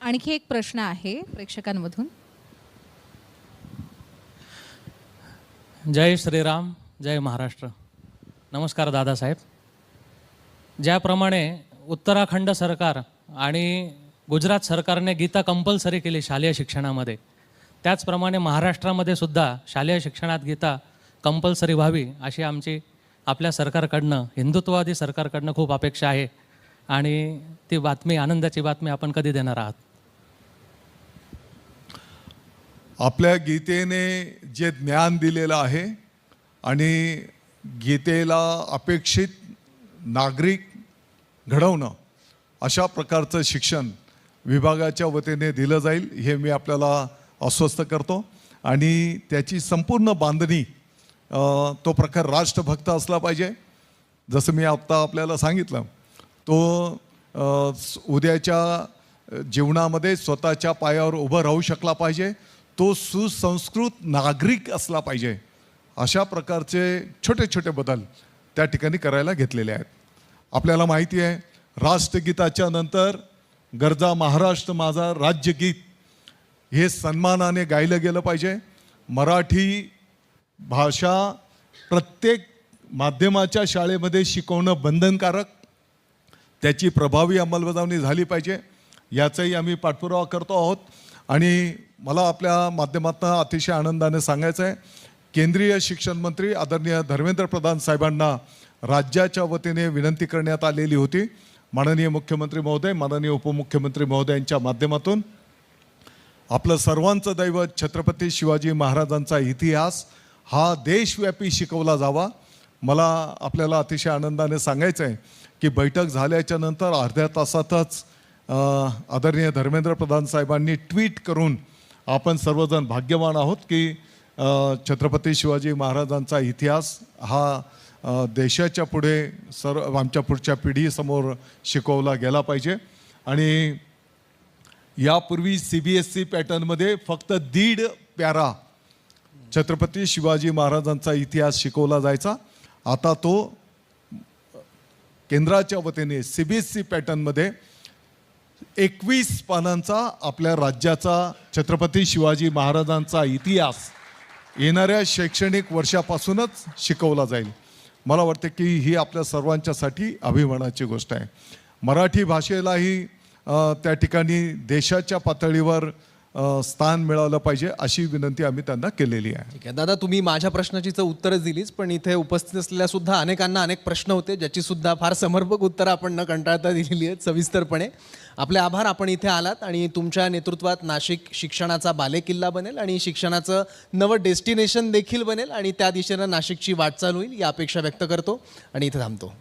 आणखी एक प्रश्न आहे प्रेक्षकांमधून. जय श्रीराम, जय महाराष्ट्र. नमस्कार दादासाहेब. ज्याप्रमाणे उत्तराखंड सरकार आणि गुजरात सरकारने गीता कंपल्सरी केली शालेय शिक्षणामध्ये, त्याचप्रमाणे महाराष्ट्रामध्ये सुद्धा शालेय शिक्षणात गीता कंपल्सरी व्हावी अशी आमची आपल्या सरकारकडनं, हिंदुत्ववादी सरकारकडनं खूप अपेक्षा आहे. आणि ती बातमी, आनंदाची बातमी आपण कधी देणार आहात? आपल्या गीतेने जे ज्ञान दिलेलं आहे आणि गीतेला अपेक्षित नागरिक घडवणं, अशा प्रकारचं शिक्षण विभागाच्या वतीने दिलं जाईल हे मी आपल्याला आश्वस्त करतो. आणि त्याची संपूर्ण बांधणी, तो प्रकार राष्ट्रभक्त असला पाहिजे. जसं मी आत्ता आपल्याला सांगितलं, तो उद्याच्या जीवनामध्ये स्वतःच्या पायावर उभं राहू शकला पाहिजे. तो सुसंस्कृत नागरिक असला पाहिजे. अशा प्रकारचे छोटे छोटे बदल त्या ठिकाणी करायला घेतलेले आहेत. आपल्याला माहिती आहे, राष्ट्रगीताच्या नंतर गरजा महाराष्ट्र माझा राज्यगीत हे सन्मानाने गायलं गेलं पाहिजे. मराठी भाषा प्रत्येक माध्यमाच्या शाळेमध्ये शिकवणं बंधनकारक, त्याची प्रभावी अंमलबजावणी झाली पाहिजे. याचाही आम्ही पाठपुरावा करतो आहोत. आणि मला आपल्या माध्यमातून अतिशय आनंदाने सांगायचं आहे, केंद्रीय शिक्षण मंत्री आदरणीय धर्मेंद्र प्रधान साहेबांना राज्याच्या वतीने विनंती करण्यात आलेली होती. माननीय मुख्यमंत्री महोदय, माननीय उपमुख्यमंत्री महोदयांच्या माध्यमातून आपलं सर्वांचं दैवत छत्रपती शिवाजी महाराजांचा इतिहास हा देशव्यापी शिकवला जावा. मला आपल्याला अतिशय आनंदाने सांगायचं आहे की बैठक झाल्याच्या नंतर अर्ध्या तासातच आदरणीय धर्मेंद्र प्रधान साहेबांनी ट्विट करून आपण सर्वजण भाग्यवान आहोत की छत्रपती शिवाजी महाराजांचा इतिहास हा देशाच्या पुढे आमच्या पुढच्या पिढीसमोर शिकवला गेला पाहिजे. आणि यापूर्वी CBSE पॅटर्नमध्ये फक्त 1.5 पॅरा छत्रपती शिवाजी महाराजांचा इतिहास शिकवला जायचा. आता तो केंद्राच्या वतीने CBSE पॅटर्नमध्ये 21 पानांचा आपल्या राज्याचा छत्रपती शिवाजी महाराजांचा इतिहास येणाऱ्या शैक्षणिक वर्षापासूनच शिकवला जाईल. मला वाटते की ही आपल्या सर्वांच्यासाठी अभिमानाची गोष्ट आहे. मराठी भाषेलाही त्या ठिकाणी देशाच्या पातळीवर स्थान मिळालं पाहिजे अशी विनंती आम्ही त्यांना केलेली आहे. ठीक आहे दादा, तुम्ही माझ्या प्रश्नाची तर उत्तरच दिलीच, पण इथे उपस्थित असलेल्या सुद्धा अनेकांना अनेक प्रश्न होते ज्याची सुद्धा फार समर्पक उत्तरं आपण न कंटाळता दिलेली आहेत सविस्तरपणे. आपले आभार, आपण इथे आलात आणि तुमच्या नेतृत्वात नाशिक शिक्षणाचा बालेकिल्ला बनेल आणि शिक्षणाचं नवं डेस्टिनेशन देखील बनेल आणि त्या दिशेनं नाशिकची वाटचाल होईल, ही अपेक्षा व्यक्त करतो आणि इथे थांबतो.